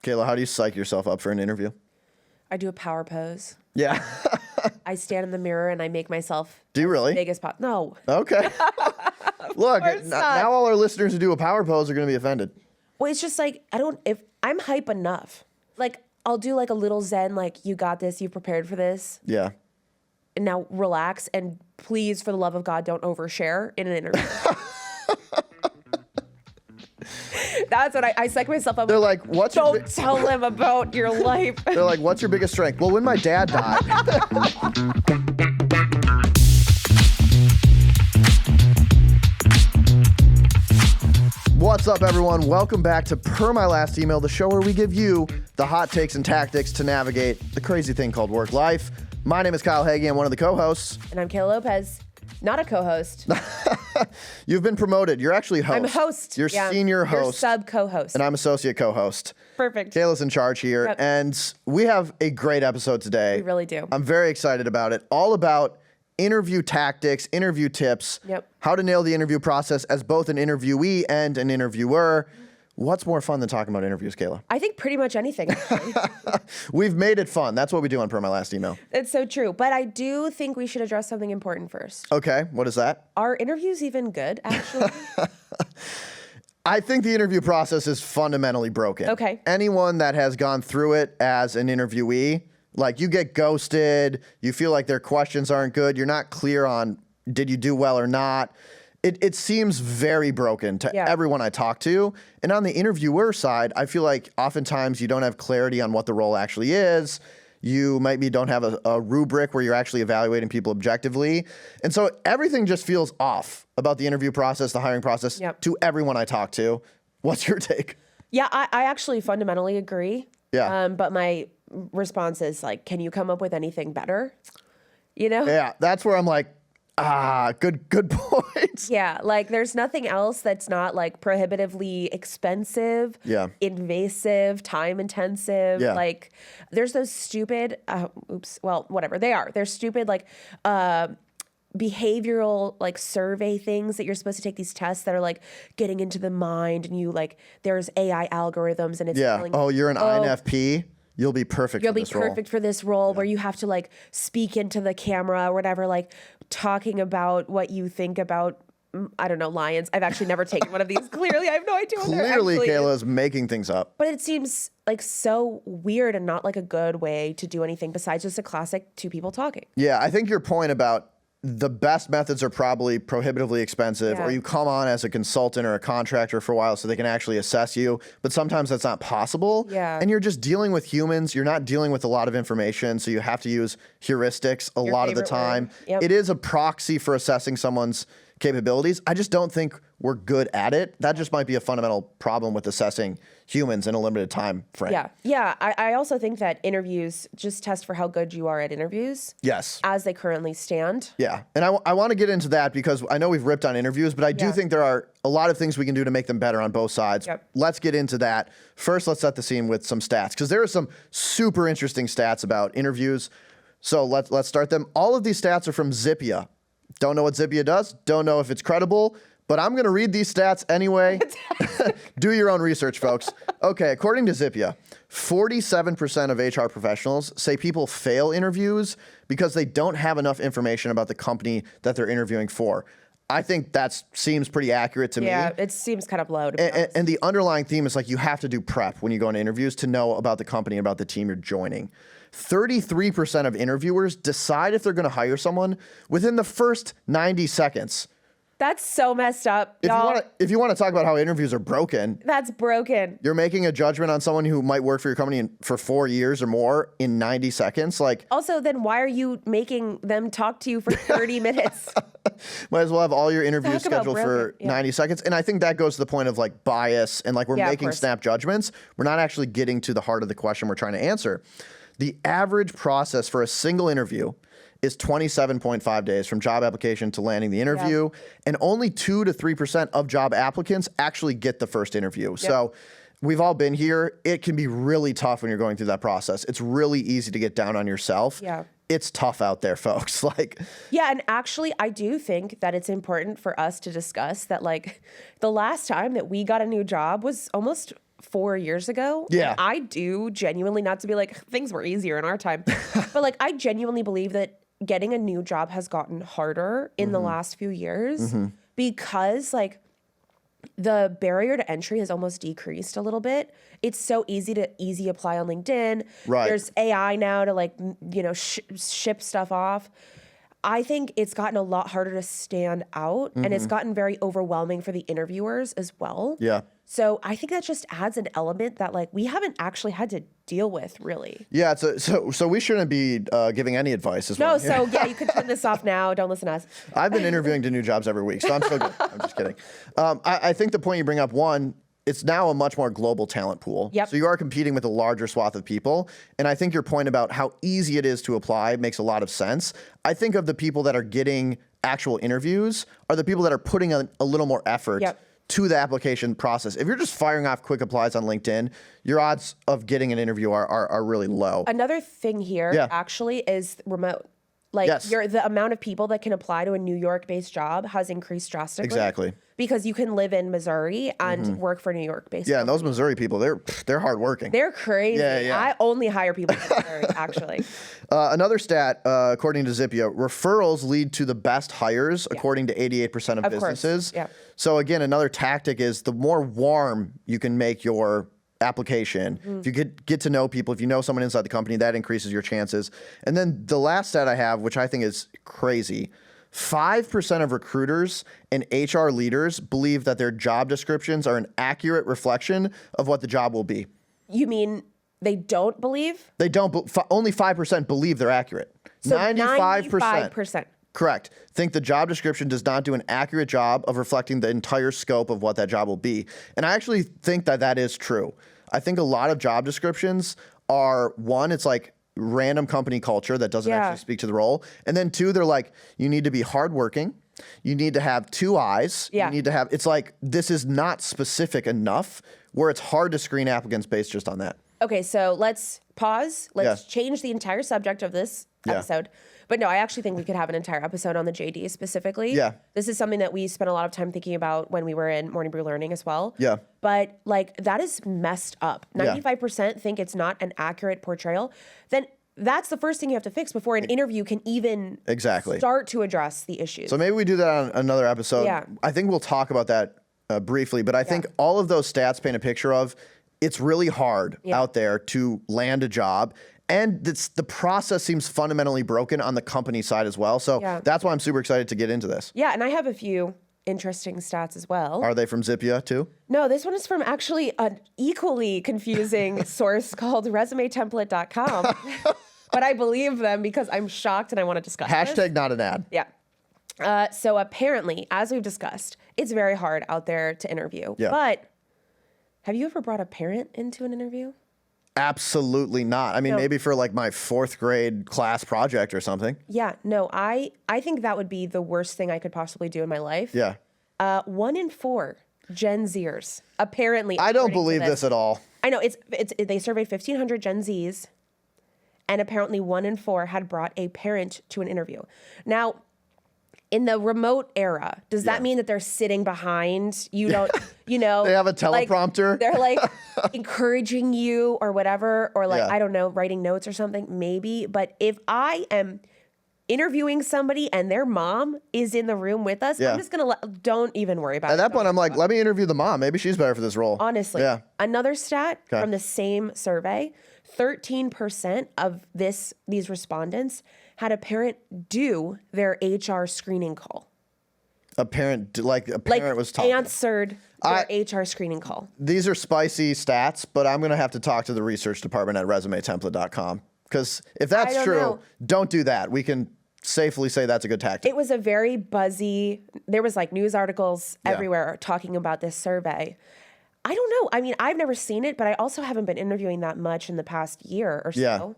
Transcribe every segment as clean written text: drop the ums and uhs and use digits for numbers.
Kayla, how do you psych yourself up for an interview? I do a power pose. Yeah. I stand in the mirror and I make myself Do you really? big as possible. No. Okay. Look, course not. now all our listeners who do a power pose are going to be offended. Well, it's just like, if I'm hype enough, like I'll do like a little zen, like you got this, you've prepared for this. Yeah. And now relax and please, for the love of God, don't overshare in an interview. That's what I psych myself up. They're like, what's your don't tell him about your life. They're like, what's your biggest strength? Well, when my dad died. What's up, everyone? Welcome back to Per My Last Email, the show where we give you the hot takes and tactics to navigate the crazy thing called work life. My name is Kyle Hagee. I'm one of the co-hosts. And I'm Kaila Lopez, not a co-host. You've been promoted. You're actually host. I'm host. You're senior host. You're sub-co-host. And I'm associate co-host. Perfect. Kayla's in charge here. Yep. And we have a great episode today. We really do. I'm very excited about it. All about interview tactics, interview tips, how to nail the interview process as both an interviewee and an interviewer. What's more fun than talking about interviews, Kayla? I think pretty much anything, actually. We've made it fun. That's what we do on Per My Last Email. It's so true. But I do think we should address something important first. Okay, what is that? Are interviews even good, actually? I think the interview process is fundamentally broken. Okay. Anyone that has gone through it as an interviewee, like you get ghosted, you feel like their questions aren't good, you're not clear on did you do well or not. It seems very broken to everyone I talk to. And on the interviewer side, I feel like oftentimes you don't have clarity on what the role actually is. You maybe don't have a rubric where you're actually evaluating people objectively. And so everything just feels off about the interview process, the hiring process to everyone I talk to. What's your take? Yeah, I actually fundamentally agree. Yeah. But my response is like, can you come up with anything better? You know? Yeah, that's where I'm like, good points. Yeah, like there's nothing else that's not like prohibitively expensive, invasive, time intensive. Yeah. Like there's those stupid, whatever they are. They're stupid like behavioral like survey things that you're supposed to take these tests that are like getting into the mind and you like there's AI algorithms and it's telling, you're an INFP. You'll be perfect You'll for be this role. perfect for this role where you have to like speak into the camera or whatever, like talking about what you think about, I don't know, lions. I've actually never taken one of these. Clearly, I have no idea what they're Clearly, actually Kayla's making things up. But it seems like so weird and not like a good way to do anything besides just a classic two people talking. Yeah, I think your point about the best methods are probably prohibitively expensive, or you come on as a consultant or a contractor for a while so they can actually assess you, but sometimes that's not possible. Yeah. And you're just dealing with humans. You're not dealing with a lot of information, so you have to use heuristics a lot of the time. It is a proxy for assessing someone's capabilities. I just don't think we're good at it. That just might be a fundamental problem with assessing humans in a limited time frame. Yeah. I also think that interviews just test for how good you are at interviews. Yes. As they currently stand. Yeah. And I want to get into that because I know we've ripped on interviews, but I do think there are a lot of things we can do to make them better on both sides. Let's get into that. First, let's set the scene with some stats because there are some super interesting stats about interviews. So let's start them. All of these stats are from Zippia. Don't know what Zippia does. Don't know if it's credible. But I'm going to read these stats anyway. Do your own research, folks. Okay, according to Zippia, 47% of HR professionals say people fail interviews because they don't have enough information about the company that they're interviewing for. I think that seems pretty accurate to me. Yeah, it seems kind of low, to be honest. And the underlying theme is like you have to do prep when you go into interviews to know about the company, about the team you're joining. 33% of interviewers decide if they're going to hire someone within the first 90 seconds. That's so messed up, y'all. If you want to talk about how interviews are broken. That's broken. You're making a judgment on someone who might work for your company for 4 years or more in 90 seconds. Like, also, then why are you making them talk to you for 30 minutes? Might as well have all your interviews scheduled for 90 seconds. And I think that goes to the point of like bias and like we're making snap judgments. We're not actually getting to the heart of the question we're trying to answer. The average process for a single interview is 27.5 days from job application to landing the interview. And only 2 to 3% of job applicants actually get the first interview. So we've all been here. It can be really tough when you're going through that process. It's really easy to get down on yourself. It's tough out there, folks. And actually, I do think that it's important for us to discuss that, like, the last time that we got a new job was almost 4 years ago. Yeah. And I do genuinely, not to be like, things were easier in our time, but like, I genuinely believe that getting a new job has gotten harder in the last few years because like the barrier to entry has almost decreased a little bit. It's so easy to apply on LinkedIn. Right. There's AI now to like, ship stuff off. I think it's gotten a lot harder to stand out and it's gotten very overwhelming for the interviewers as well. Yeah. So I think that just adds an element that like we haven't actually had to deal with really. Yeah. So we shouldn't be giving any advice as well. No. So yeah, you can turn this off now. Don't listen to us. I've been interviewing to new jobs every week, so I'm still good. I'm just kidding. I think the point you bring up, one, it's now a much more global talent pool. Yep. So you are competing with a larger swath of people. And I think your point about how easy it is to apply makes a lot of sense. I think of the people that are getting actual interviews are the people that are putting a little more effort to the application process. If you're just firing off quick applies on LinkedIn, your odds of getting an interview are really low. Another thing here actually is remote. Like the amount of people that can apply to a New York-based job has increased drastically. Exactly. Because you can live in Missouri and work for New York-based. Yeah, and those Missouri people, they're hardworking. They're crazy. Yeah. I only hire people in Missouri, actually. Another stat, according to Zippia, referrals lead to the best hires, according to 88% of businesses. Yeah. So again, another tactic is the more warm you can make your application. If you get to know people, if you know someone inside the company, that increases your chances. And then the last stat I have, which I think is crazy, 5% of recruiters and HR leaders believe that their job descriptions are an accurate reflection of what the job will be. You mean they don't believe? They don't. Only 5% believe they're accurate. So 95%. Correct. Think the job description does not do an accurate job of reflecting the entire scope of what that job will be. And I actually think that is true. I think a lot of job descriptions are, one, it's like random company culture that doesn't actually speak to the role. And then two, they're like, you need to be hardworking. You need to have 2 eyes. You need to have, it's like, this is not specific enough where it's hard to screen applicants based just on that. Okay, so let's pause. Let's change the entire subject of this episode. But no, I actually think we could have an entire episode on the JD specifically. Yeah. This is something that we spent a lot of time thinking about when we were in Morning Brew Learning as well. Yeah. But like that is messed up. 95% think it's not an accurate portrayal. Then that's the first thing you have to fix before an interview can even start to address the issues. So maybe we do that on another episode. Yeah. I think we'll talk about that briefly, but I think all of those stats paint a picture of it's really hard out there to land a job. And the process seems fundamentally broken on the company side as well. So that's why I'm super excited to get into this. Yeah, and I have a few interesting stats as well. Are they from Zippia too? No, this one is from actually an equally confusing source called resumetemplate.com. But I believe them because I'm shocked and I want to discuss Hashtag not an ad. Yeah. So apparently, as we've discussed, it's very hard out there to interview. Yeah. But have you ever brought a parent into an interview? Absolutely not. I mean, maybe for like my 4th grade class project or something. Yeah, no, I think that would be the worst thing I could possibly do in my life. Yeah. 1 in 4 Gen Zers, apparently. I don't believe this at all. I know, they surveyed 1,500 Gen Zs, and apparently 1 in 4 had brought a parent to an interview. Now, in the remote era, does that mean that they're sitting behind? You don't, they have a teleprompter. Like, they're like encouraging you or whatever, or like, I don't know, writing notes or something, maybe. But if I am interviewing somebody and their mom is in the room with us, I'm just going to don't even worry about it. At that point, I'm like, let me interview the mom. Maybe she's better for this role. Honestly. Yeah. Another stat from the same survey, 13% of these respondents had a parent do their HR screening call. A parent was talking. Answered their HR screening call. These are spicy stats, but I'm going to have to talk to the research department at resumetemplate.com. Because if that's true, don't do that. We can safely say that's a good tactic. It was a very buzzy, there was like news articles everywhere talking about this survey. I don't know. I mean, I've never seen it, but I also haven't been interviewing that much in the past year or so. Yeah.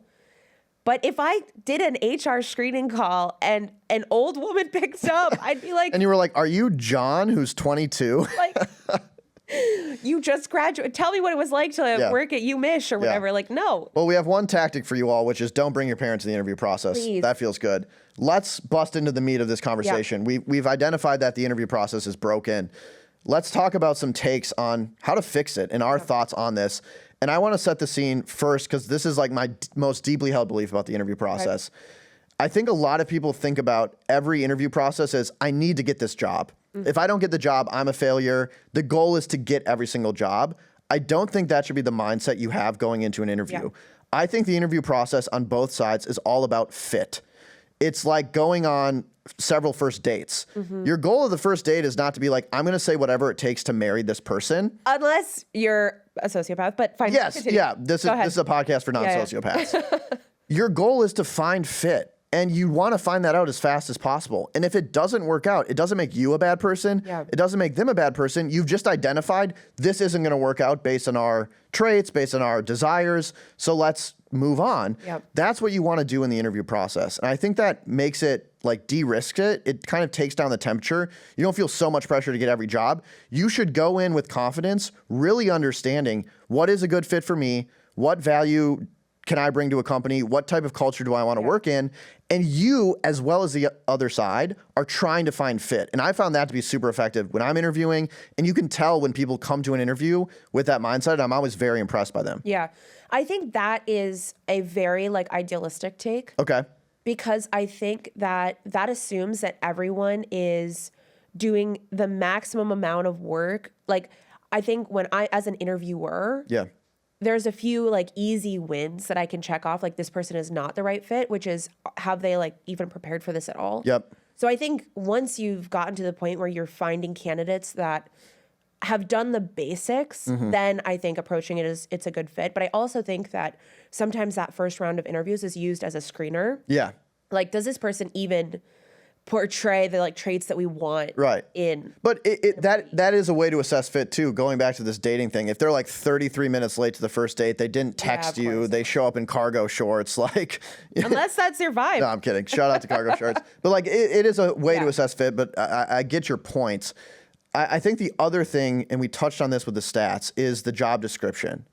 But if I did an HR screening call and an old woman picked up, I'd be like... And you were like, are you John, who's 22? Like, you just graduated. Tell me what it was like to work at UMich or whatever. Like, no. Well, we have one tactic for you all, which is don't bring your parents to the interview process. Please. That feels good. Let's bust into the meat of this conversation. We've identified that the interview process is broken. let's talk about some takes on how to fix it and our thoughts on this. And I want to set the scene first because this is like my most deeply held belief about the interview process. I think a lot of people think about every interview process as I need to get this job. If I don't get the job, I'm a failure. The goal is to get every single job. I don't think that should be the mindset you have going into an interview. I think the interview process on both sides is all about fit. It's like going on several first dates. Your goal of the first date is not to be like, I'm going to say whatever it takes to marry this person. Unless you're a sociopath, but fine. Yes, continue. yeah. This is a podcast for non-sociopaths. Your goal is to find fit. And you want to find that out as fast as possible. And if it doesn't work out, it doesn't make you a bad person. It doesn't make them a bad person. You've just identified this isn't going to work out based on our traits, based on our desires. So let's move on. That's what you want to do in the interview process. And I think that makes it like de-risk it. It kind of takes down the temperature. You don't feel so much pressure to get every job. You should go in with confidence, really understanding what is a good fit for me, what value can I bring to a company? What type of culture do I want to work in? And you, as well as the other side, are trying to find fit. And I found that to be super effective when I'm interviewing. And you can tell when people come to an interview with that mindset. I'm always very impressed by them. Yeah. I think that is a very like idealistic take. Okay. Because I think that assumes that everyone is doing the maximum amount of work. Like, I think when I, as an interviewer, there's a few like easy wins that I can check off. Like this person is not the right fit, which is have they like even prepared for this at all? So I think once you've gotten to the point where you're finding candidates that have done the basics, then I think approaching it is it's a good fit. But I also think that sometimes that first round of interviews is used as a screener. Like, does this person even portray the like traits that we want in. But that is a way to assess fit too, going back to this dating thing. If they're like 33 minutes late to the first date, they didn't text you, they show up in cargo shorts, like unless that's your vibe. No, I'm kidding. Shout out to cargo shorts. But like it is a way to assess fit, but I get your points. I think the other thing, and we touched on this with the stats, is the job description.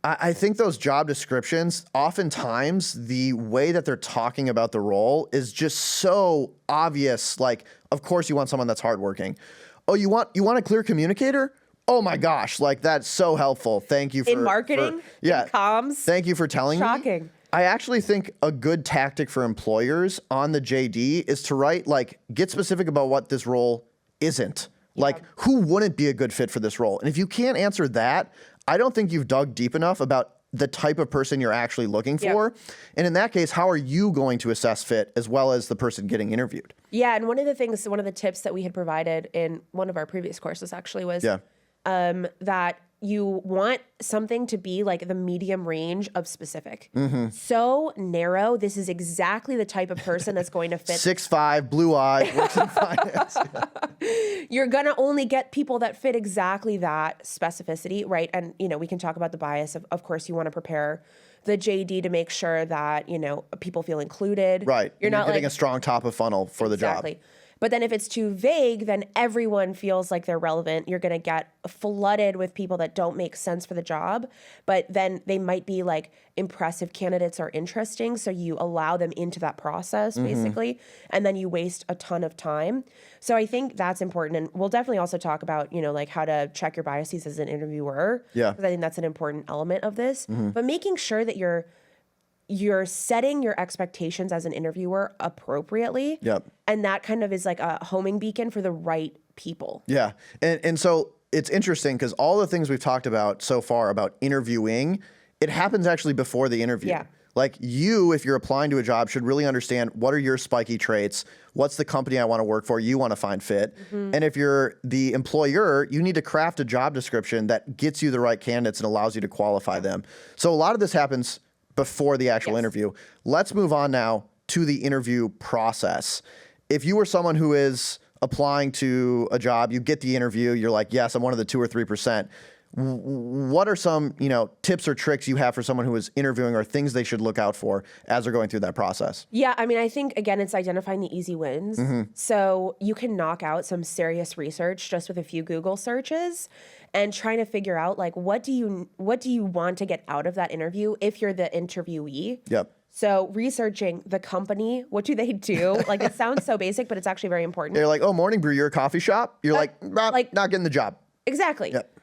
I think those job descriptions, oftentimes the way that they're talking about the role is just so obvious. Like, of course you want someone that's hardworking. Oh, you want a clear communicator? Oh my gosh, like that's so helpful. Thank you for in marketing, in comms. Thank you for telling me. Shocking. I actually think a good tactic for employers on the JD is to write, like, get specific about what this role isn't. Like, who wouldn't be a good fit for this role? And if you can't answer that, I don't think you've dug deep enough about the type of person you're actually looking for. And in that case, how are you going to assess fit as well as the person getting interviewed? Yeah, and one of the tips that we had provided in one of our previous courses actually was that you want something to be like the medium range of specific. So narrow, this is exactly the type of person that's going to fit. 6'5", blue eyes, works in finance. You're gonna only get people that fit exactly that specificity, right? And, we can talk about the bias. Of course, you want to prepare the JD to make sure that, people feel included. Right. You're not getting a strong top of funnel for the job. But then if it's too vague, then everyone feels like they're relevant. You're going to get flooded with people that don't make sense for the job, but then they might be like impressive candidates or interesting. So you allow them into that process basically, and then you waste a ton of time. So I think that's important. And we'll definitely also talk about, like how to check your biases as an interviewer. Because I think that's an important element of this. But making sure that you're setting your expectations as an interviewer appropriately. And that kind of is like a homing beacon for the right people. And so it's interesting because all the things we've talked about so far about interviewing, it happens actually before the interview. Like you, if you're applying to a job, should really understand what are your spiky traits, what's the company I want to work for, you want to find fit. And if you're the employer, you need to craft a job description that gets you the right candidates and allows you to qualify them. So a lot of this happens before the actual interview. Let's move on now to the interview process. If you were someone who is applying to a job, you get the interview, you're like, yes, I'm one of the 2 or 3%. what are some, tips or tricks you have for someone who is interviewing or things they should look out for as they're going through that process? Yeah, I mean, I think, again, it's identifying the easy wins. So you can knock out some serious research just with a few Google searches and trying to figure out, like, what do you want to get out of that interview if you're the interviewee? Yep. So researching the company, what do they do? Like, it sounds so basic, but it's actually very important. They're like, oh, Morning Brew, you're a coffee shop? You're not getting the job. Exactly. Yep.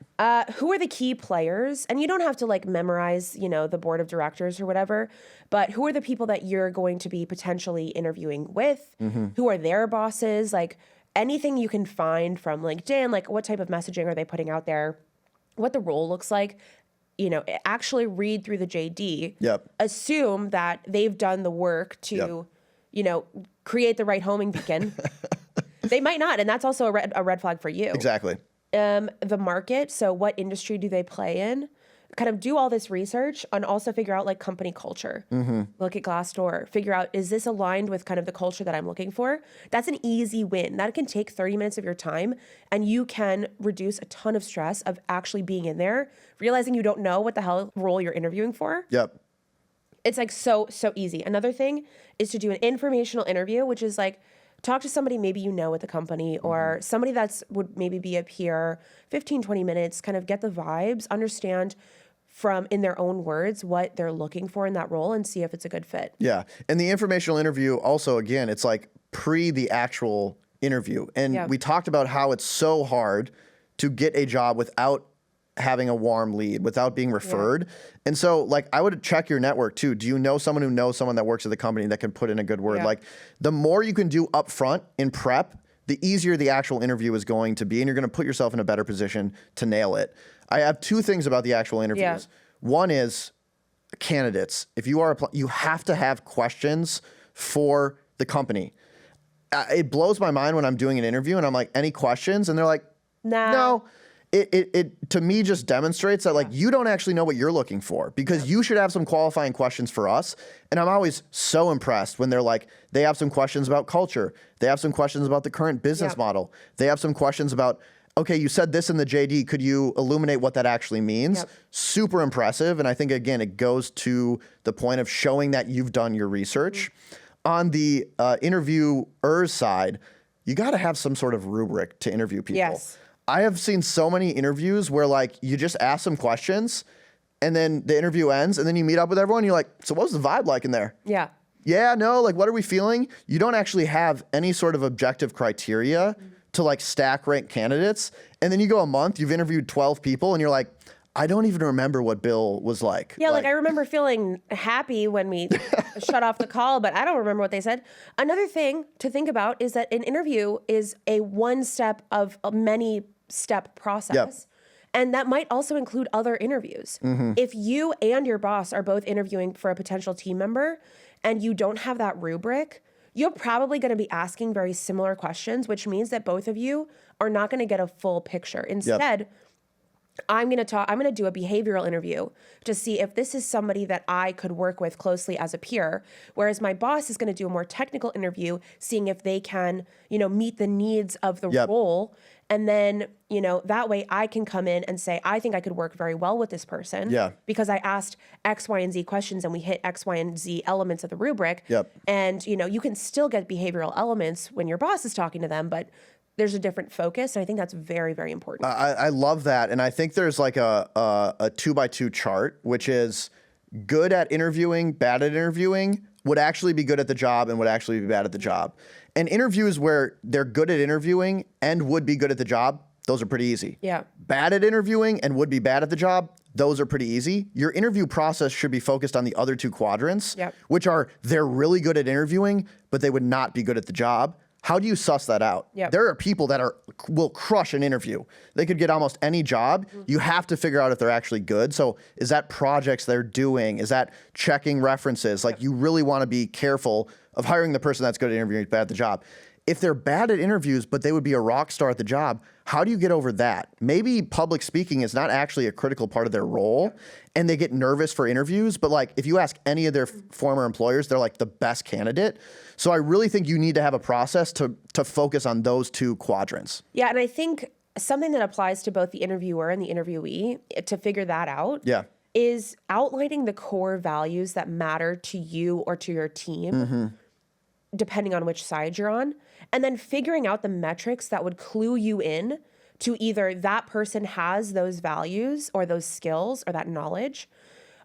Who are the key players? And you don't have to like memorize, the board of directors or whatever, but who are the people that you're going to be potentially interviewing with? Who are their bosses? Like anything you can find from LinkedIn, like what type of messaging are they putting out there? What the role looks like? Actually read through the JD. Yep. Assume that they've done the work to, create the right homing beacon. They might not, and that's also a red flag for you. Exactly. The market, so what industry do they play in? Kind of do all this research and also figure out like company culture. Look at Glassdoor, figure out, is this aligned with kind of the culture that I'm looking for? That's an easy win. That can take 30 minutes of your time and you can reduce a ton of stress of actually being in there, realizing you don't know what the hell role you're interviewing for. Yep. It's like so easy. Another thing is to do an informational interview, which is like, talk to somebody maybe at the company or somebody that's would maybe be a peer, 15, 20 minutes, kind of get the vibes, understand from in their own words what they're looking for in that role and see if it's a good fit. Yeah. And the informational interview also, again, it's like pre the actual interview. And we talked about how it's so hard to get a job without having a warm lead, without being referred. And so like I would check your network too. Do you know someone who knows someone that works at the company that can put in a good word? Like the more you can do up front in prep, the easier the actual interview is going to be, and you're going to put yourself in a better position to nail it. I have two things about the actual interviews. One is candidates. If you are you have to have questions for the company. It blows my mind when I'm doing an interview and I'm like, any questions? And they're like, no. It to me just demonstrates that like you don't actually know what you're looking for, because you should have some qualifying questions for us. And I'm always so impressed when they're like, they have some questions about culture. They have some questions about the current business model. They have some questions about, okay, you said this in the JD. Could you illuminate what that actually means? Super impressive. And I think, again, it goes to the point of showing that you've done your research. On the interviewer's side, you got to have some sort of rubric to interview people. Yes. I have seen so many interviews where like you just ask some questions and then the interview ends and then you meet up with everyone and you're like, so what was the vibe like in there? Yeah, no, like what are we feeling? You don't actually have any sort of objective criteria to like stack rank candidates. And then you go a month, you've interviewed 12 people and you're like, I don't even remember what Bill was like. Yeah, like I remember feeling happy when we shut off the call, but I don't remember what they said. Another thing to think about is that an interview is a one step of a many step process. And that might also include other interviews. If you and your boss are both interviewing for a potential team member and you don't have that rubric, you're probably going to be asking very similar questions, which means that both of you are not going to get a full picture. Instead, I'm going to do a behavioral interview to see if this is somebody that I could work with closely as a peer, whereas my boss is going to do a more technical interview, seeing if they can, meet the needs of the role. And then, that way I can come in and say, I think I could work very well with this person because I asked X, Y, and Z questions and we hit X, Y, and Z elements of the rubric. And, you can still get behavioral elements when your boss is talking to them, but there's a different focus. And I think that's very, very important. I love that. And I think there's like a 2x2 chart, which is good at interviewing, bad at interviewing, would actually be good at the job and would actually be bad at the job. And interviews where they're good at interviewing and would be good at the job, those are pretty easy. Bad at interviewing and would be bad at the job, those are pretty easy. Your interview process should be focused on the other two quadrants, which are they're really good at interviewing, but they would not be good at the job. How do you suss that out? There are people that will crush an interview. They could get almost any job. You have to figure out if they're actually good. So is that projects they're doing? Is that checking references? Like you really want to be careful of hiring the person that's good at interviewing, bad at the job. If they're bad at interviews, but they would be a rock star at the job, how do you get over that? Maybe public speaking is not actually a critical part of their role and they get nervous for interviews, but like if you ask any of their former employers, they're like the best candidate. So I really think you need to have a process to focus on those two quadrants. Yeah, and I think something that applies to both the interviewer and the interviewee to figure that out Yeah. is outlining the core values that matter to you or to your team, depending on which side you're on, and then figuring out the metrics that would clue you in to either that person has those values or those skills or that knowledge,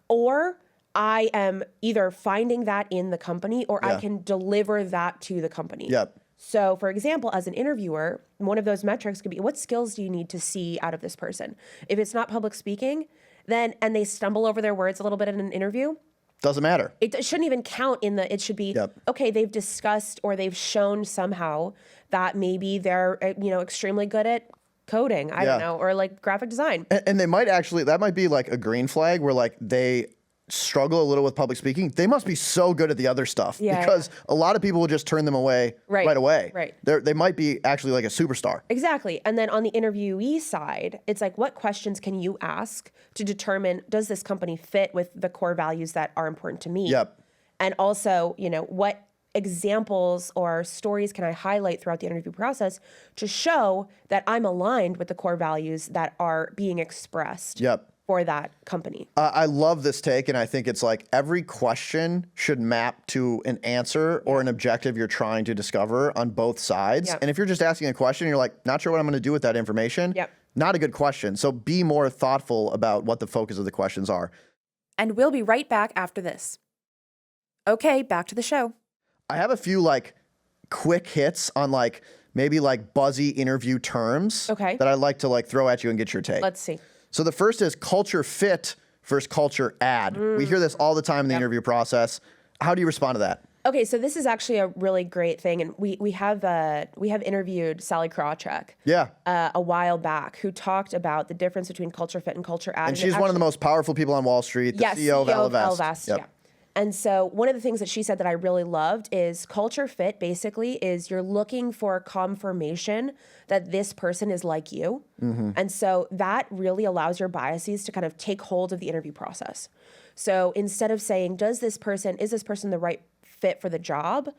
or I am either finding that in the company or I can deliver that to the company. Yep. So, for example, as an interviewer, one of those metrics could be, what skills do you need to see out of this person? If it's not public speaking, then, and they stumble over their words a little bit in an interview, Doesn't matter. it shouldn't even count in the, it should be, okay, they've discussed or they've shown somehow that maybe they're, extremely good at coding, I don't know, or like graphic design. And they might actually, that might be like a green flag where like they struggle a little with public speaking. They must be so good at the other stuff because a lot of people will just turn them away right away. Right. They might be actually like a superstar. Exactly. And then on the interviewee side, it's like, what questions can you ask to determine, does this company fit with the core values that are important to me? Yep. And also, what examples or stories can I highlight throughout the interview process to show that I'm aligned with the core values that are being expressed for that company? I love this take, and I think it's like every question should map to an answer or an objective you're trying to discover on both sides. And if you're just asking a question, you're like, not sure what I'm going to do with that information, not a good question. So be more thoughtful about what the focus of the questions are. And we'll be right back after this. Okay, back to the show. I have a few like quick hits on like maybe like buzzy interview terms that I'd like to like throw at you and get your take. Let's see. So the first is culture fit versus culture add. We hear this all the time in the interview process. How do you respond to that? Okay, so this is actually a really great thing, and we have interviewed Sally Krawcheck a while back, who talked about the difference between culture fit and culture add. And she's one of the most powerful people on Wall Street, the CEO of Ellevest. And so one of the things that she said that I really loved is culture fit basically is you're looking for confirmation that this person is like you. And so that really allows your biases to kind of take hold of the interview process. So instead of saying, is this person the right fit for the job?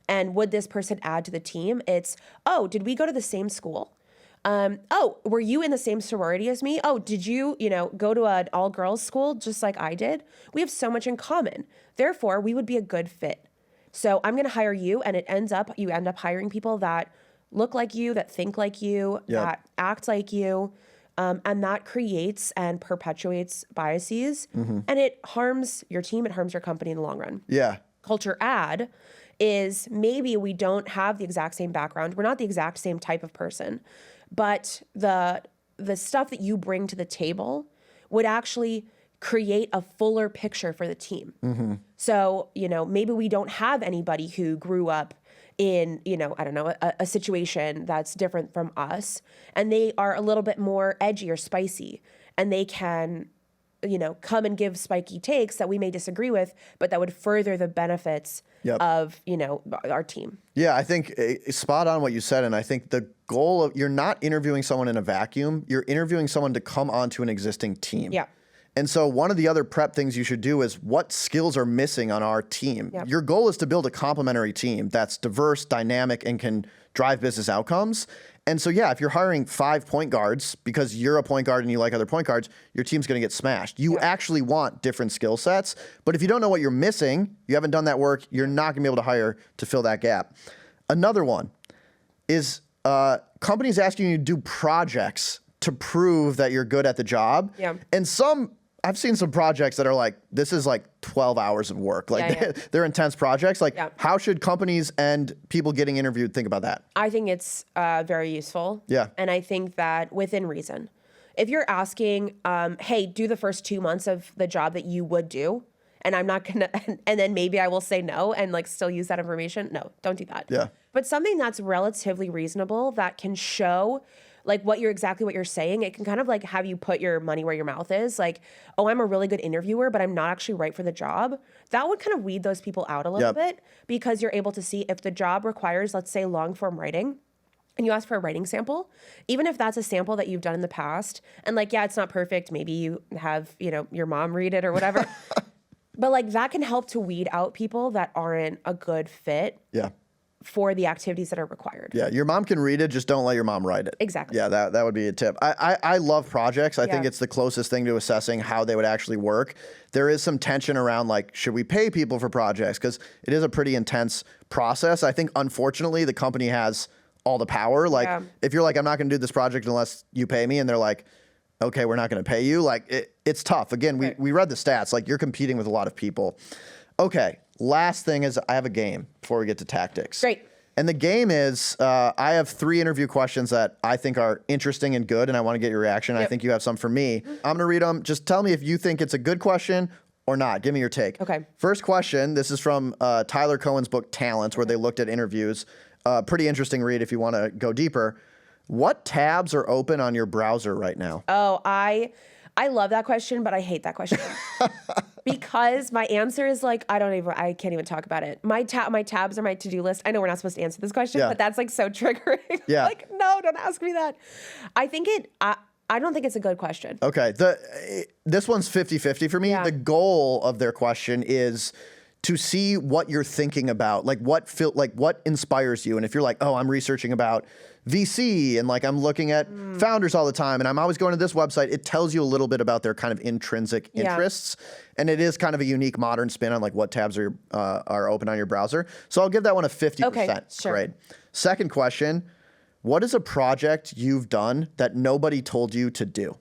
And would this person add to the team? It's, oh, did we go to the same school? Oh, were you in the same sorority as me? Oh, did you, go to an all-girls school just like I did? We have so much in common. Therefore, we would be a good fit. So I'm going to hire you, and you end up hiring people that look like you, that think like you, that act like you, and that creates and perpetuates biases, and it harms your team, it harms your company in the long run. Culture add is maybe we don't have the exact same background, we're not the exact same type of person, but the stuff that you bring to the table would actually create a fuller picture for the team. So, maybe we don't have anybody who grew up in, a situation that's different from us, and they are a little bit more edgy or spicy, and they can, come and give spiky takes that we may disagree with, but that would further the benefits of, our team. Yeah, I think spot on what you said. And I think the goal of, you're not interviewing someone in a vacuum, you're interviewing someone to come onto an existing team. And so one of the other prep things you should do is what skills are missing on our team. Your goal is to build a complementary team that's diverse, dynamic, and can drive business outcomes. And so, if you're hiring 5 point guards because you're a point guard and you like other point guards, your team's going to get smashed. You actually want different skill sets. But if you don't know what you're missing, you haven't done that work, you're not going to be able to hire to fill that gap. Another one is companies asking you to do projects to prove that you're good at the job. And I've seen some projects that are like, this is like 12 hours of work. Like they're intense projects. Like how should companies and people getting interviewed think about that? I think it's very useful. And I think that within reason. If you're asking, hey, do the first 2 months of the job that you would do, and I'm not gonna, and then maybe I will say no and like still use that information. No, don't do that. But something that's relatively reasonable that can show like what you're saying, it can kind of like have you put your money where your mouth is. Like, oh, I'm a really good interviewer, but I'm not actually right for the job. That would kind of weed those people out a little bit, because you're able to see if the job requires, let's say, long form writing, and you ask for a writing sample, even if that's a sample that you've done in the past, and like, it's not perfect. Maybe you have, your mom read it or whatever. But like that can help to weed out people that aren't a good fit. for the activities that are required. Yeah, your mom can read it, just don't let your mom write it. Exactly. Yeah, that would be a tip. I love projects. I think it's the closest thing to assessing how they would actually work. There is some tension around, like, should we pay people for projects? Because it is a pretty intense process. I think, unfortunately, the company has all the power. Like, if you're like, I'm not going to do this project unless you pay me, and they're like, okay, we're not going to pay you. Like, it's tough. Again, we read the stats. Like, you're competing with a lot of people. Okay, last thing is I have a game before we get to tactics. Great. And the game is I have 3 interview questions that I think are interesting and good, and I want to get your reaction. I think you have some for me. I'm going to read them. Just tell me if you think it's a good question or not. Give me your take. Okay. First question. This is from Tyler Cohen's book, Talents, where they looked at interviews. Pretty interesting read if you want to go deeper. What tabs are open on your browser right now? Oh, I love that question, but I hate that question. Because my answer is like, I can't even talk about it. My tabs are my to-do list. I know we're not supposed to answer this question, but that's like so triggering. Yeah. Like, no, don't ask me that. I don't think it's a good question. Okay. This one's 50-50 for me. Yeah. The goal of their question is to see what you're thinking about, like what inspires you. And if you're like, oh, I'm researching about VC and like I'm looking at founders all the time and I'm always going to this website, it tells you a little bit about their kind of intrinsic interests. And it is kind of a unique modern spin on like what tabs are open on your browser. So I'll give that one a 50%. Okay, sure. Great. Second question, what is a project you've done that nobody told you to do?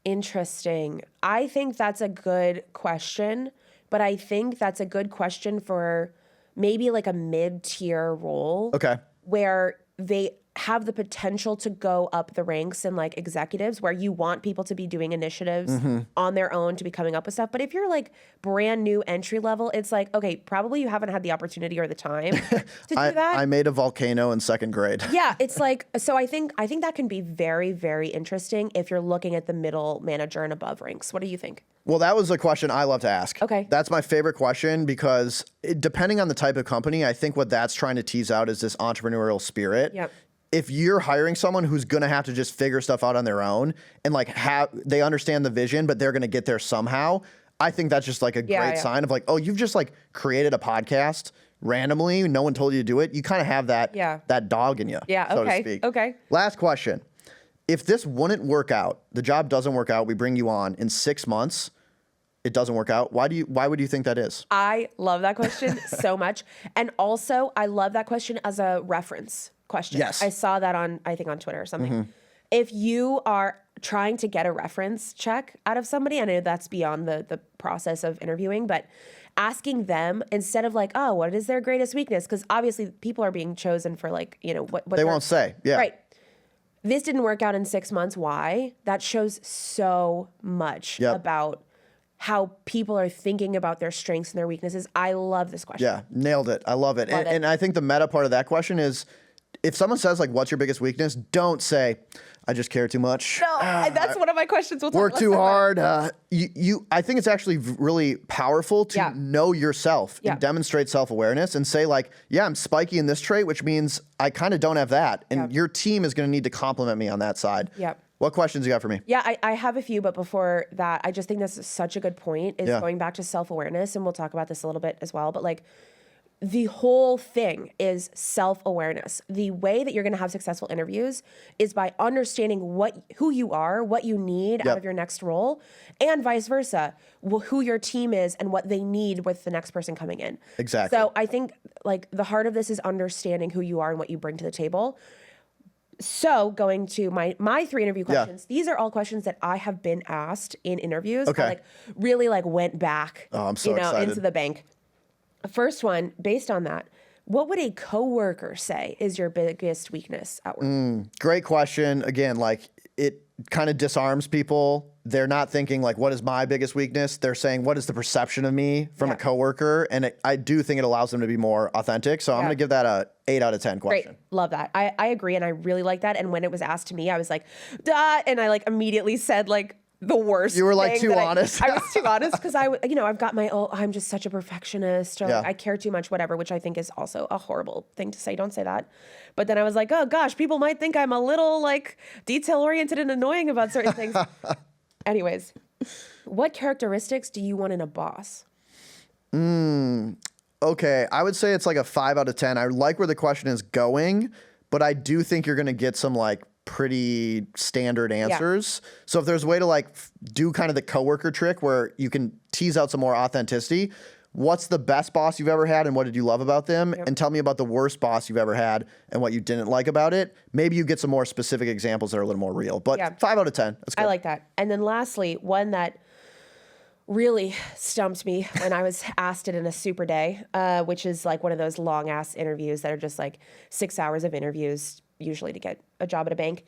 Interesting. I think that's a good question, but I think that's a good question for maybe like a mid-tier role. Okay. Where they have the potential to go up the ranks in like executives, where you want people to be doing initiatives on their own to be coming up with stuff. But if you're like brand new entry level, it's like, okay, probably you haven't had the opportunity or the time to do that. I made a volcano in 2nd grade. Yeah, it's like, so I think that can be very, very interesting if you're looking at the middle manager and above ranks. What do you think? Well, that was a question I love to ask. Okay. That's my favorite question because depending on the type of company, I think what that's trying to tease out is this entrepreneurial spirit. Yep. If you're hiring someone who's going to have to just figure stuff out on their own and like they understand the vision, but they're going to get there somehow, I think that's just like a great sign of like, oh, you've just like created a podcast randomly. No one told you to do it. You kind of have that dog in you, so to speak. Okay. Last question. If this wouldn't work out, the job doesn't work out, we bring you on in 6 months, it doesn't work out. Why would you think that is? I love that question so much. And also I love that question as a reference question. Yes. I saw that on Twitter or something. If you are trying to get a reference check out of somebody, I know that's beyond the process of interviewing, but asking them instead of like, oh, what is their greatest weakness? Because obviously people are being chosen for like, what they won't say. Yeah. Right. This didn't work out in 6 months. Why? That shows so much about how people are thinking about their strengths and their weaknesses. I love this question. Yeah, nailed it. I love it. And I think the meta part of that question is if someone says like, what's your biggest weakness? Don't say, I just care too much. No, that's one of my questions. Work too hard. I think it's actually really powerful to know yourself and demonstrate self-awareness and say like, yeah, I'm spiky in this trait, which means I kind of don't have that. And your team is going to need to compliment me on that side. Yep. What questions you got for me? Yeah, I have a few, but before that, I just think that's such a good point is going back to self-awareness, and we'll talk about this a little bit as well, but like the whole thing is self-awareness. The way that you're going to have successful interviews is by understanding who you are, what you need out of your next role, and vice versa, who your team is and what they need with the next person coming in. Exactly. So I think like the heart of this is understanding who you are and what you bring to the table. So going to my 3 interview questions, these are all questions that I have been asked in interviews. Okay. I like really like went back, I'm so excited. into the bank. First one, based on that, what would a coworker say is your biggest weakness at work? Great question. Again, like it kind of disarms people. They're not thinking like, what is my biggest weakness? They're saying, what is the perception of me from a coworker? And I do think it allows them to be more authentic. So I'm going to give that a 8 out of 10 question. Great. Love that. I agree. And I really like that. And when it was asked to me, I was like, duh. And I like immediately said like, the worst. You were like too honest. I was too honest because I've got I'm just such a perfectionist or like, I care too much, whatever, which I think is also a horrible thing to say. Don't say that. But then I was like, oh gosh, people might think I'm a little like detail oriented and annoying about certain things. Anyways, what characteristics do you want in a boss? okay, I would say it's like a 5 out of 10. I like where the question is going, but I do think you're going to get some like pretty standard answers. So if there's a way to like do kind of the coworker trick where you can tease out some more authenticity, what's the best boss you've ever had and what did you love about them? And tell me about the worst boss you've ever had and what you didn't like about it. Maybe you get some more specific examples that are a little more real, but 5 out of 10. That's good. I like that. And then lastly, one that really stumped me when I was asked it in a super day, which is like one of those long ass interviews that are just like 6 hours of interviews, usually to get a job at a bank.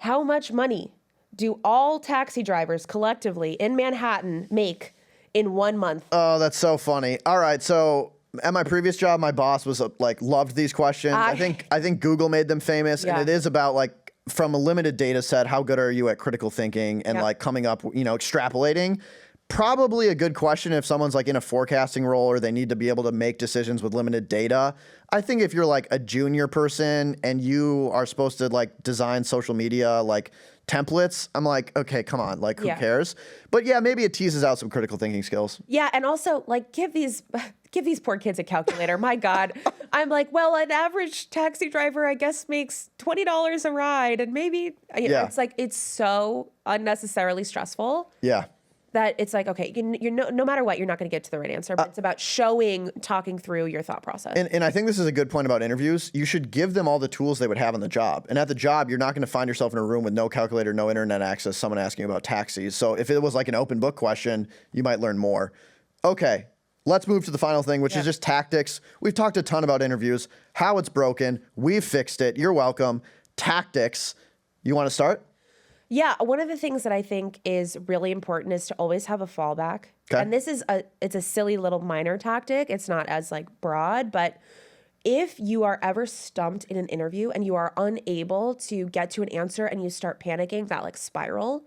How much money do all taxi drivers collectively in Manhattan make in 1 month? Oh, that's so funny. All right, so at my previous job, my boss was like loved these questions. I think Google made them famous, and it is about like from a limited data set, how good are you at critical thinking and like coming up, extrapolating. Probably a good question if someone's like in a forecasting role or they need to be able to make decisions with limited data. I think if you're like a junior person and you are supposed to like design social media like templates, I'm like, okay, come on, like who cares? But yeah, maybe it teases out some critical thinking skills. Yeah, and also like give these poor kids a calculator. My God. I'm like, well, an average taxi driver, I guess, makes $20 a ride, and maybe it's like it's so unnecessarily stressful. Yeah. That it's like, okay, no matter what, you're not going to get to the right answer, but it's about talking through your thought process. And I think this is a good point about interviews. You should give them all the tools they would have on the job. And at the job, you're not going to find yourself in a room with no calculator, no internet access, someone asking about taxis. So if it was like an open book question, you might learn more. Okay, let's move to the final thing, which is just tactics. We've talked a ton about interviews, how it's broken. We've fixed it. You're welcome. Tactics. You want to start? Yeah, one of the things that I think is really important is to always have a fallback. Okay. And this is it's a silly little minor tactic. It's not as like broad, but if you are ever stumped in an interview and you are unable to get to an answer and you start panicking, that like spiral,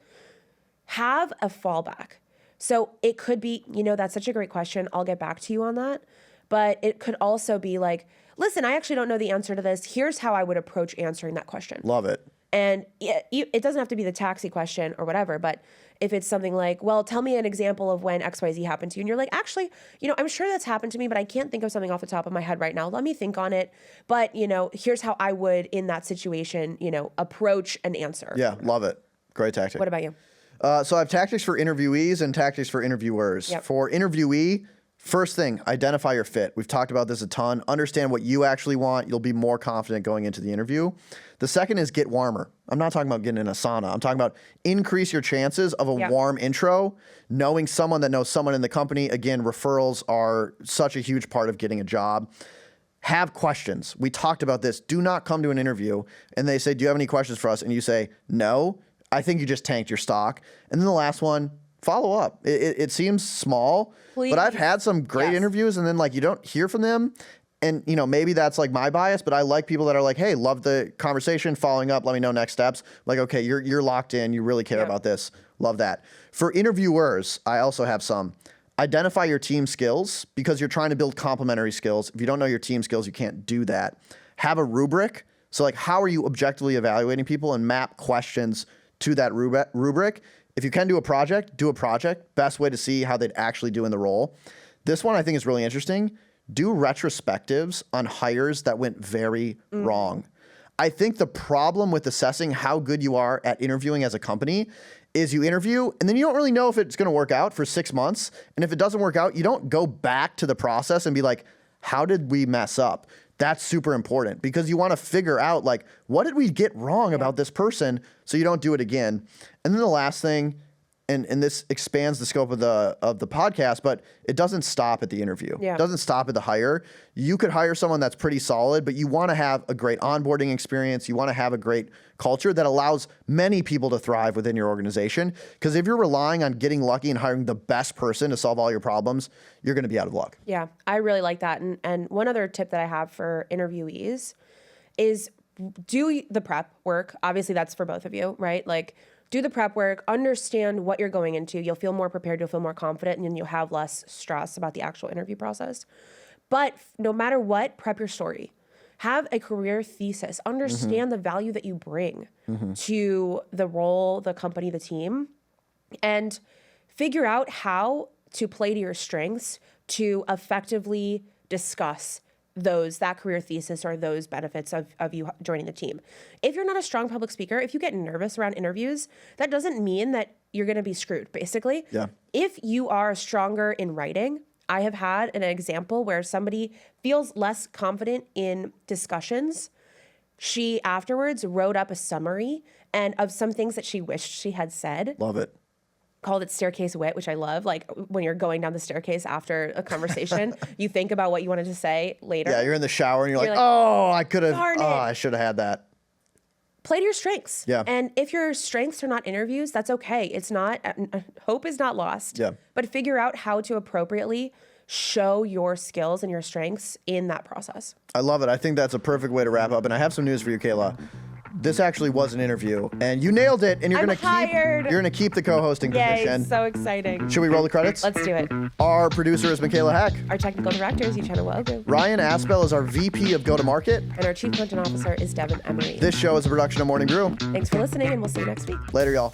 have a fallback. So it could be, that's such a great question. I'll get back to you on that. But it could also be like, listen, I actually don't know the answer to this. Here's how I would approach answering that question. Love it. And it doesn't have to be the taxi question or whatever, but if it's something like, well, tell me an example of when XYZ happened to you. And you're like, actually, I'm sure that's happened to me, but I can't think of something off the top of my head right now. Let me think on it. But, here's how I would, in that situation, approach an answer. Yeah, love it. Great tactic. What about you? So I have tactics for interviewees and tactics for interviewers. Yep. For interviewee, first thing, identify your fit. We've talked about this a ton. Understand what you actually want. You'll be more confident going into the interview. The second is get warmer. I'm not talking about getting in a sauna. I'm talking about increase your chances of a warm intro, knowing someone that knows someone in the company. Again, referrals are such a huge part of getting a job. Have questions. We talked about this. Do not come to an interview and they say, do you have any questions for us? And you say, no. I think you just tanked your stock. And then the last one, follow up. It seems small, but I've had some great interviews and then like you don't hear from them. And maybe that's like my bias, but I like people that are like, hey, love the conversation, following up, let me know next steps. Like, okay, you're locked in, you really care about this. Love that. For interviewers, I also have some. Identify your team skills because you're trying to build complementary skills. If you don't know your team skills, you can't do that. Have a rubric. So like, how are you objectively evaluating people and map questions to that rubric? If you can do a project, do a project. Best way to see how they'd actually do in the role. This one I think is really interesting. Do retrospectives on hires that went very wrong. I think the problem with assessing how good you are at interviewing as a company is you interview and then you don't really know if it's going to work out for 6 months. And if it doesn't work out, you don't go back to the process and be like, how did we mess up? That's super important because you want to figure out like, what did we get wrong about this person so you don't do it again. And then the last thing, and this expands the scope of the podcast, but it doesn't stop at the interview. Yeah. It doesn't stop at the hire. You could hire someone that's pretty solid, but you want to have a great onboarding experience. You want to have a great culture that allows many people to thrive within your organization. Because if you're relying on getting lucky and hiring the best person to solve all your problems, you're going to be out of luck. Yeah, I really like that. And one other tip that I have for interviewees is do the prep work. Obviously, that's for both of you, right? Like, do the prep work, understand what you're going into. You'll feel more prepared, you'll feel more confident, and then you'll have less stress about the actual interview process. But no matter what, prep your story. Have a career thesis. Understand the value that you bring to the role, the company, the team, and figure out how to play to your strengths to effectively discuss that career thesis or those benefits of you joining the team. If you're not a strong public speaker, if you get nervous around interviews, that doesn't mean that you're going to be screwed, basically. Yeah. If you are stronger in writing, I have had an example where somebody feels less confident in discussions. She afterwards wrote up a summary and of some things that she wished she had said. Love it. Called it staircase wit, which I love. Like when you're going down the staircase after a conversation, you think about what you wanted to say later. Yeah, you're in the shower and you're like, oh, I could have, I should have had that. Play to your strengths. Yeah. And if your strengths are not interviews, that's okay. It's not, hope is not lost. Yeah. But figure out how to appropriately show your skills and your strengths in that process. I love it. I think that's a perfect way to wrap up. And I have some news for you, Kaila. This actually was an interview, and you nailed it. And you're gonna keep the co-hosting position. So exciting. Should we roll the credits? Let's do it. Our producer is Michaela Hack. Our technical director is Uchenna Wogu. Ryan Aspel is our VP of Go-to-Market. And our chief content officer is Devin Emery. This show is a production of Morning Brew. Thanks for listening, and we'll see you next week. Later, y'all.